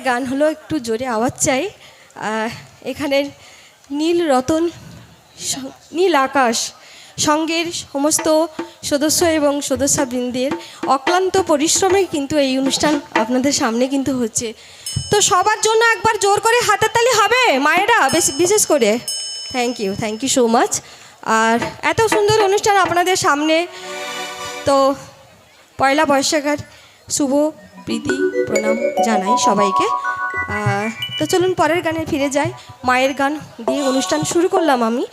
গান হলো, একটু জোরে আওয়াজ চাই। এখানের নীল রতন, নীল আকাশ, সঙ্গের সমস্ত সদস্য এবং সদস্যবৃন্দের অক্লান্ত পরিশ্রমে কিন্তু এই অনুষ্ঠান আপনাদের সামনে কিন্তু হচ্ছে। তো সবার জন্য একবার জোর করে হাতের তালি হবে মায়েরা, বিশেষ করে। Thank you so much. আর এত সুন্দর অনুষ্ঠান আপনাদের সামনে, তো পয়লা বৈশাখের শুভ প্রীতি প্রণাম জানাই সবাইকে। তো চলুন পরের গানে ফিরে যাই। মায়ের গান দিয়ে অনুষ্ঠান শুরু করলাম আমি,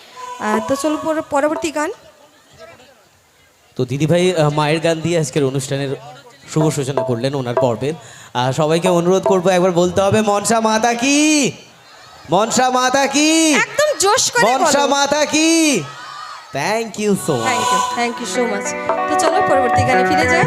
তো চলুন পরবর্তী গান। তো দিদিভাই মায়ের গান দিয়ে আজকের অনুষ্ঠানের শুভ সূচনা করলেন ওনার পর্বের। সবাইকে অনুরোধ করবো একবার বলতে হবে মনসা মাতা কি, মনসা মাতা কি, একদম জোশ করে মনসা মাতা কি। Thank you so much. Thank you so much. তো চলো পরবর্তী গানে ফিরে যাই।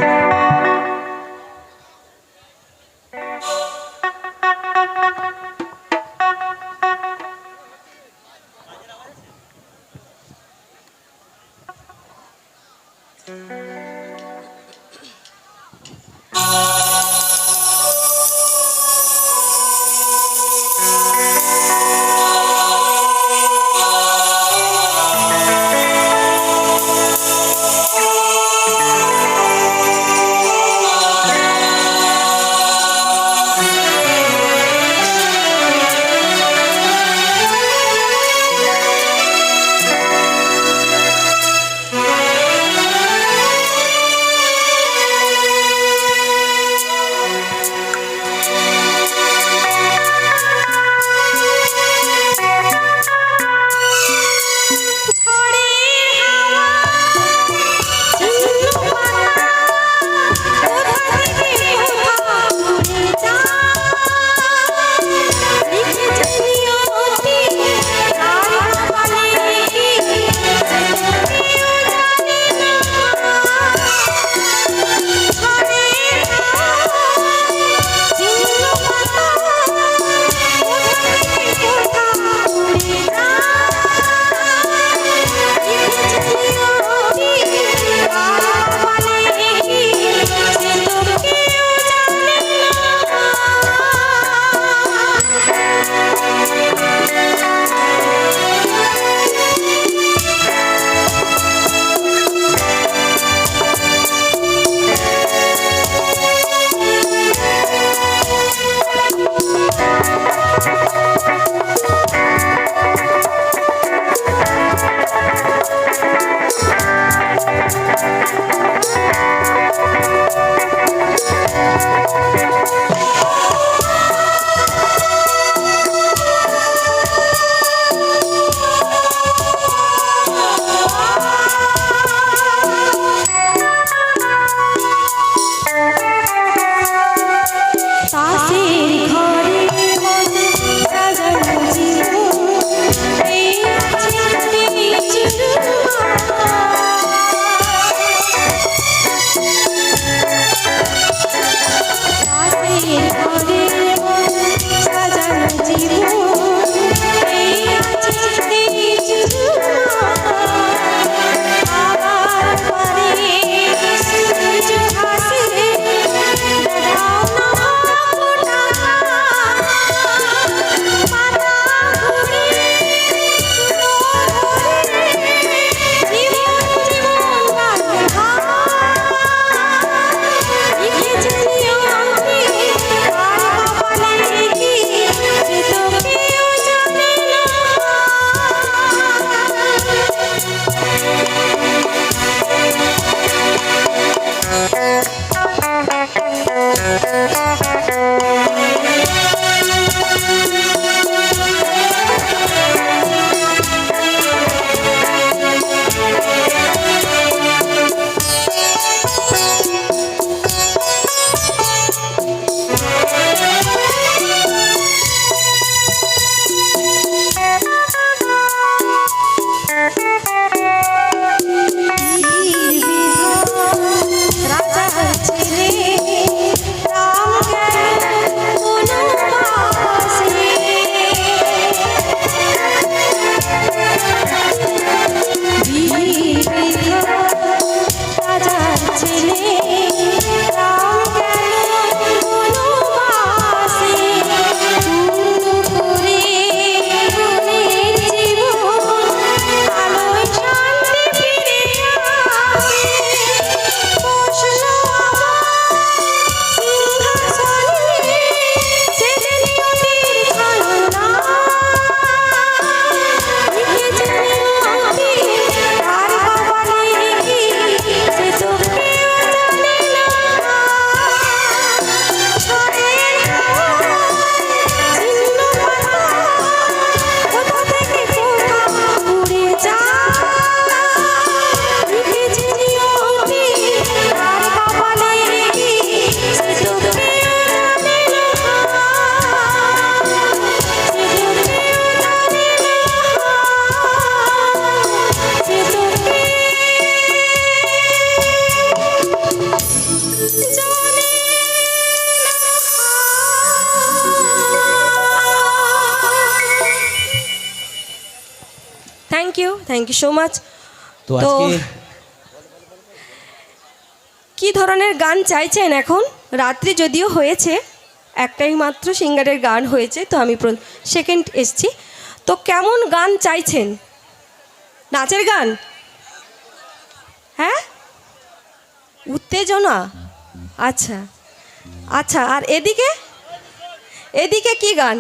Thank you so much. তো আজকে কি ধরনের গান চাইছেন এখন? রাত্রি যদিও হয়েছে, একটাই মাত্র সিঙ্গারের গান হয়েছে, তো আমি সেকেন্ড এসছি। তো কেমন গান চাইছেন? নাচের গান? হ্যাঁ, উত্তেজনা। আচ্ছা আচ্ছা, আর এদিকে এদিকে কি গান?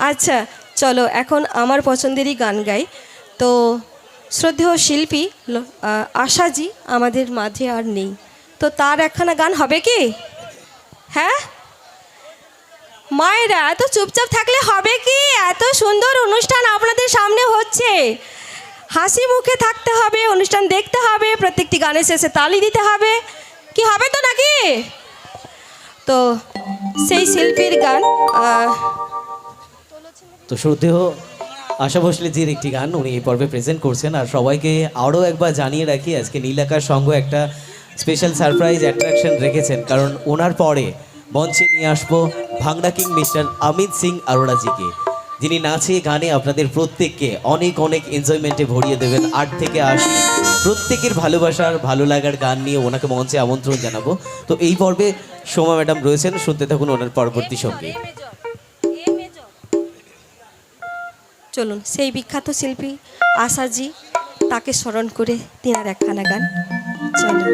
আচ্ছা চলো এখন আমার পছন্দেরই গান গাই। তো শ্রদ্ধেয় শিল্পী আশাজি আমাদের মাঝে আর নেই, তো তার একখানা গান হবে কি? হ্যাঁ মায়েরা এত চুপচাপ থাকলে হবে কি? এত সুন্দর অনুষ্ঠান আপনাদের সামনে হচ্ছে, হাসি মুখে থাকতে হবে, অনুষ্ঠান দেখতে হবে, প্রত্যেকটি গানের শেষে তালি দিতে হবে, কি হবে তো নাকি? তো সেই শিল্পীর গান তো শ্রদ্ধেয় আশা ভোসলেজির একটি গান উনি এই পর্বে প্রেজেন্ট করছেন। আর সবাইকে আরও একবার জানিয়ে রাখি, আজকে নীল আকাশ সঙ্গ একটা স্পেশাল সারপ্রাইজ অ্যাট্রাকশন রেখেছেন, কারণ ওনার পরে মঞ্চে নিয়ে আসবো ভাংড়া কিং মিস্টার অমিত সিং আরোড়াজিকে, যিনি নাচে গানে আপনাদের প্রত্যেককে অনেক অনেক এনজয়মেন্টে ভরিয়ে দেবেন। 8 থেকে 80 প্রত্যেকের ভালোবাসার ভালো লাগার গান নিয়ে ওনাকে মঞ্চে আমন্ত্রণ জানাবো। তো এই পর্বে সোমা ম্যাডাম রয়েছেন, শুনতে থাকুন ওনার পরবর্তী সঙ্গীত। চলুন সেই বিখ্যাত শিল্পী আশাজি, তাকে স্মরণ করে তিনার একখানা গান। চলুন।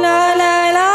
La la la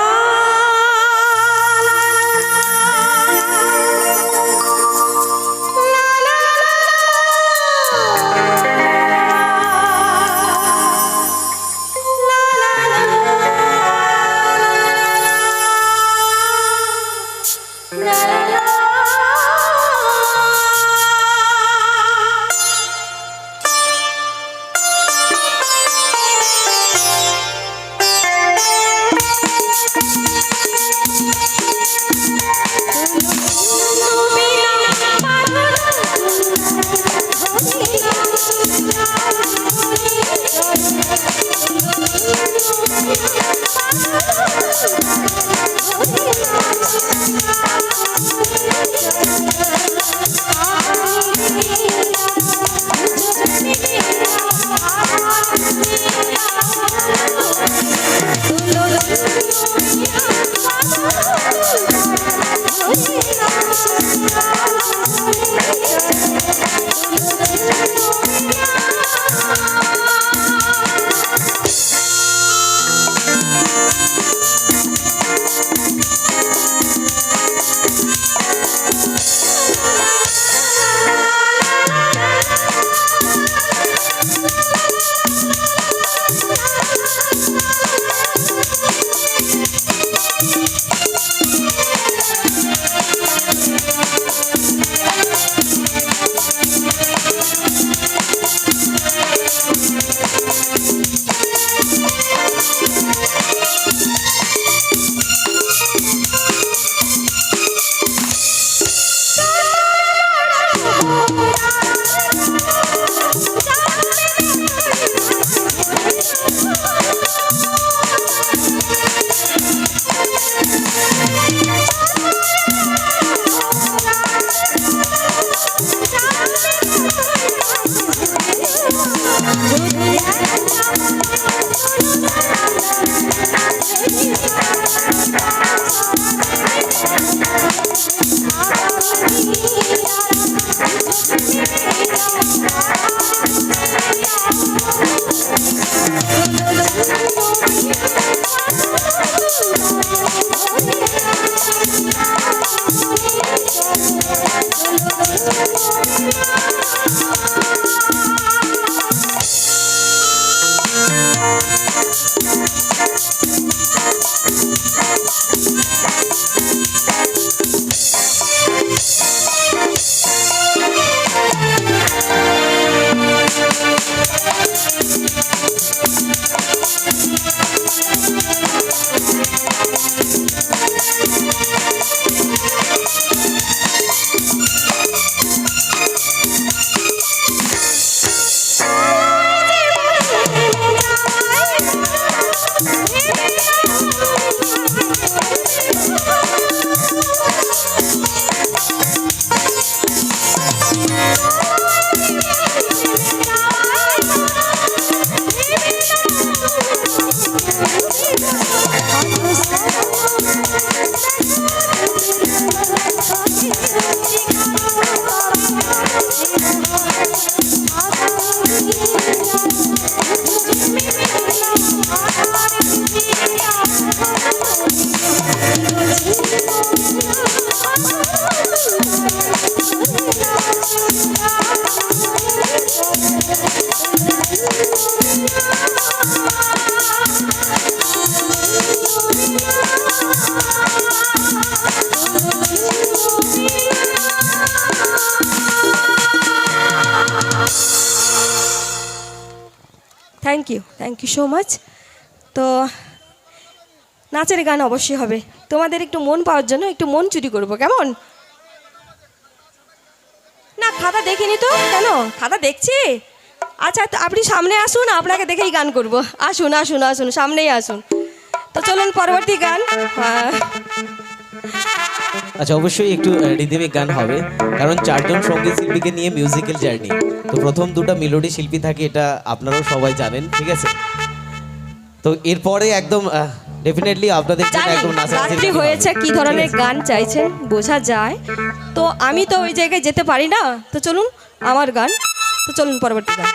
thank you so much. তো নাচের গান অবশ্যই হবে, তোমাদের একটু মন পাওয়ার জন্য একটু মন চুরি করবো, কেমন? না খাতা দেখিনি তো, কেন খাতা দেখছি? আচ্ছা তো আপনি সামনে আসুন, আপনাকে দেখেই গান করব। আসুন আসুন আসুন, সামনেই আসুন। তো চলুন পরবর্তী গান। আচ্ছা, অবশ্যই একটু রিদমিক গান হবে, কারণ চারজন সঙ্গীত শিল্পীকে নিয়ে মিউজিক্যাল জার্নি। তো প্রথম দুটো মেলোডি শিল্পী থাকে, এটা আপনারাও সবাই জানেন, ঠিক আছে? তো এরপরে একদম ডেফিনেটলি আপনাদের জন্য জানি একদম নাচানাচির রাত্রি গানই হয়েছে, হবে, কি ঠিক ধরনের আছে? গান চাইছেন বোঝা যায়। তো আমি তো ওই জায়গায় যেতে পারি না, তো চলুন আমার গান। তো চলুন পরবর্তী গান।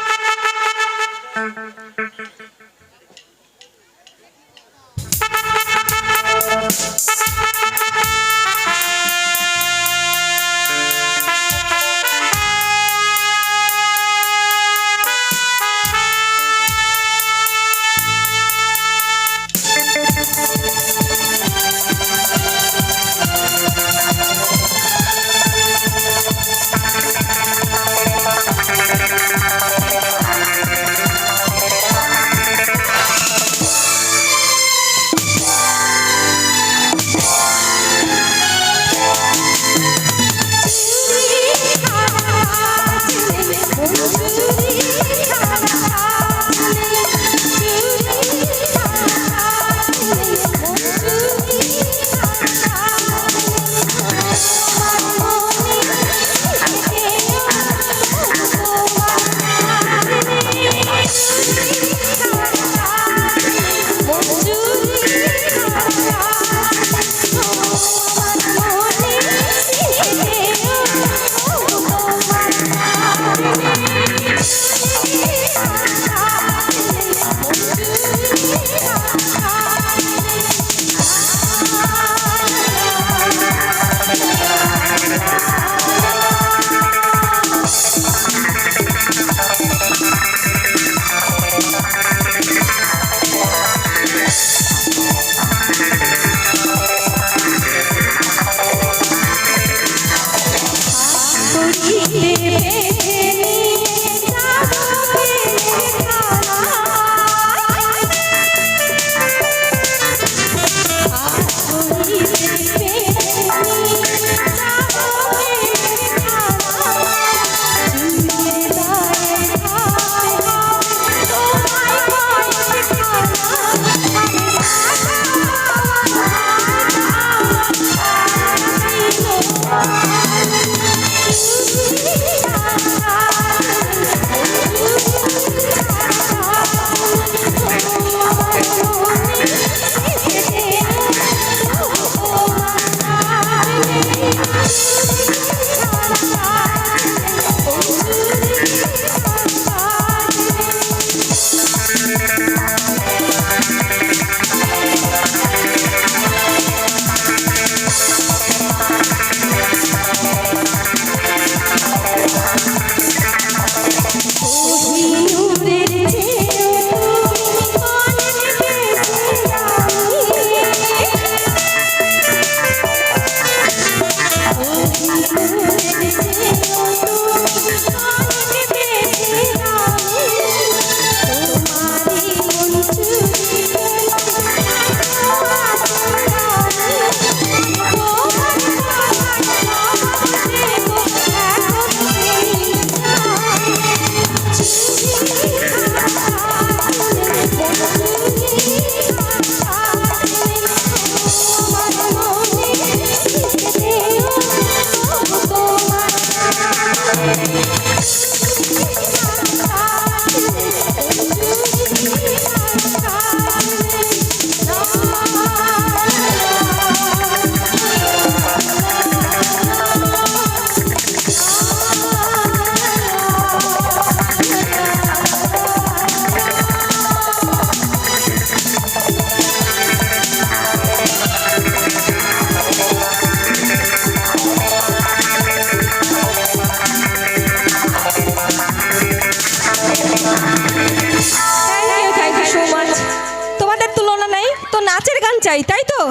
তো?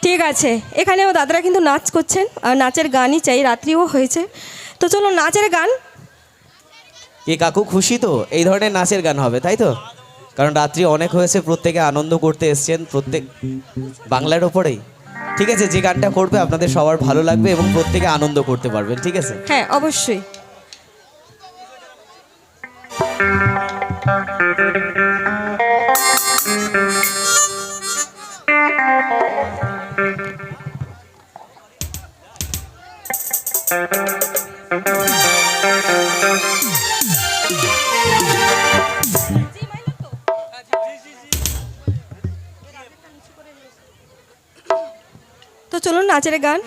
ঠিক আছে, এখানেও দাদারা কিন্তু নাচ করছেন আর নাচের গানই চাই, রাত্রিও হয়েছে। তো চলো নাচের গান। কি কাকু খুশি তো? এই ধরনের নাচের গান হবে তাই তো? কারণ রাত্রি অনেক হয়েছে, প্রত্যেকে আনন্দ করতে এসছেন, প্রত্যেক বাংলার ওপরেই। ঠিক আছে, যে গানটা করবে আপনাদের সবার ভালো লাগবে এবং প্রত্যেকে আনন্দ করতে পারবেন, ঠিক আছে? হ্যাঁ অবশ্যই। তো চলুন নাচের গান।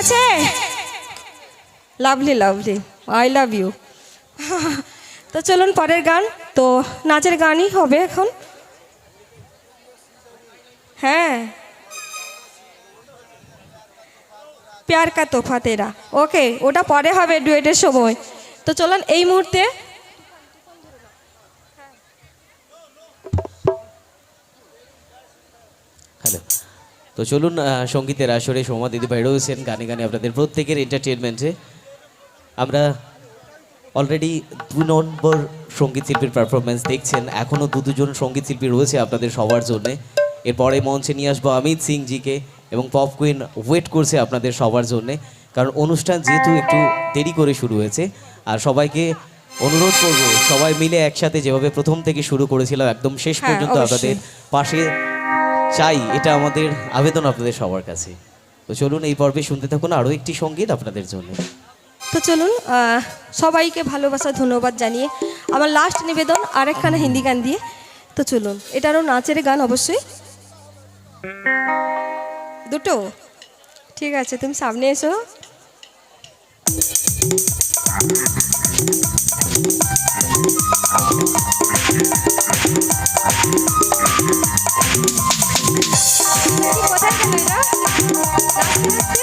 আছে? Lovely lovely, I love you. তো চলুন পরের গান, তো নাচের গানই হবে এখন। হ্যাঁ, প্যার কা তোফা তেরা, ওকে, ওটা পরে হবে ডুয়েটের সময়। তো চলুন এই মুহূর্তে হ্যালো, তো চলুন সঙ্গীতের আসরে সোমা দিদিভাই রয়েছেন গানে গানে আপনাদের প্রত্যেকের এন্টারটেনমেন্টে। আমরা অলরেডি 2 নম্বর সঙ্গীত শিল্পীর পারফরমেন্স দেখছেন, এখনও দুজন সঙ্গীত শিল্পী রয়েছে আপনাদের সবার জন্যে। এরপরে মঞ্চে নিয়ে আসবো অমিত সিং জিকে, এবং পপ কুইন ওয়েট করছে আপনাদের সবার জন্যে, কারণ অনুষ্ঠান যেহেতু একটু দেরি করে শুরু হয়েছে। আর সবাইকে অনুরোধ করব, সবাই মিলে একসাথে যেভাবে প্রথম থেকে শুরু করেছিলাম একদম শেষ হ্যাঁ, পর্যন্ত অবশ্যই। আপনাদের পাশে চাই, এটা আমাদের আবেদন আপনাদের সবার কাছে। তো চলুন এই পর্বে শুনতে থাকুন আরও একটি সঙ্গীত আপনাদের জন্য। তো চলুন সবাইকে ভালোবাসা ধন্যবাদ জানিয়ে আমার লাস্ট নিবেদন আরেকখানা হিন্দি গান দিয়ে। তো চলুন, এটারও নাচের গান অবশ্যই, দুটো। ঠিক আছে, তুমি সামনে এসো। কোথায় গেল এরা? নাচতে নাচতে?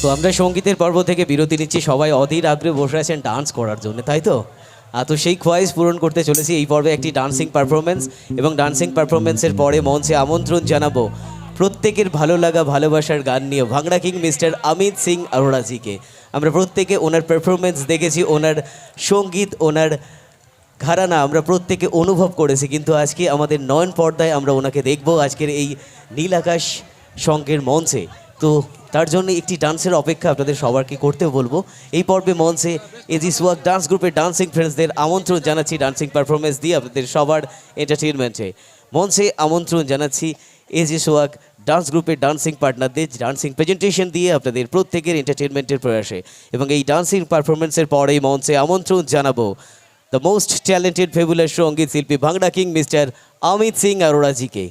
তো আমরা সঙ্গীতের পর্ব থেকে বিরতি নিচ্ছি, সবাই অধীর আগ্রহে বসে আছেন ডান্স করার জন্য, তাই তো? তো সেই খোয়াইশ পূরণ করতে চলেছি এই পর্বে একটি ডান্সিং পারফরমেন্স, এবং ডান্সিং পারফরমেন্সের পরে মঞ্চে আমন্ত্রণ জানাবো প্রত্যেকের ভালো লাগা ভালোবাসার গান নিয়ে ভাংড়া কিং মিস্টার অমিত সিং অরোড়াজিকে। আমরা প্রত্যেকে ওনার পারফরমেন্স দেখেছি, ওনার সঙ্গীত, ওনার ঘরানা আমরা প্রত্যেকে অনুভব করেছি, কিন্তু আজকে আমাদের নয়ন পর্দায় আমরা ওনাকে দেখব আজকের এই নীল আকাশ সঙ্গের মঞ্চে। তো তার জন্য একটি ডান্সের অপেক্ষা আপনাদের সবারকে করতেও বলবো। এই পর্বে মঞ্চে এজি সোয়াগ ডান্স গ্রুপের ডান্সিং ফ্রেন্ডসদের আমন্ত্রণ জানাচ্ছি ডান্সিং পারফরমেন্স দিয়ে আপনাদের সবার এন্টারটেনমেন্টে। মঞ্চে আমন্ত্রণ জানাচ্ছি এজি সোয়াগ ডান্স গ্রুপের ডান্সিং পার্টনারদের ডান্সিং প্রেজেন্টেশন দিয়ে আপনাদের প্রত্যেকের এন্টারটেনমেন্টের প্রয়াসে। এবং এই ডান্সিং পারফরমেন্সের পরেই মঞ্চে আমন্ত্রণ জানাবো দ্য মোস্ট ট্যালেন্টেড ফেবুলার সঙ্গীত শিল্পী ভাংড়া কিং মিস্টার অমিত সিং অরোড়াজিকে।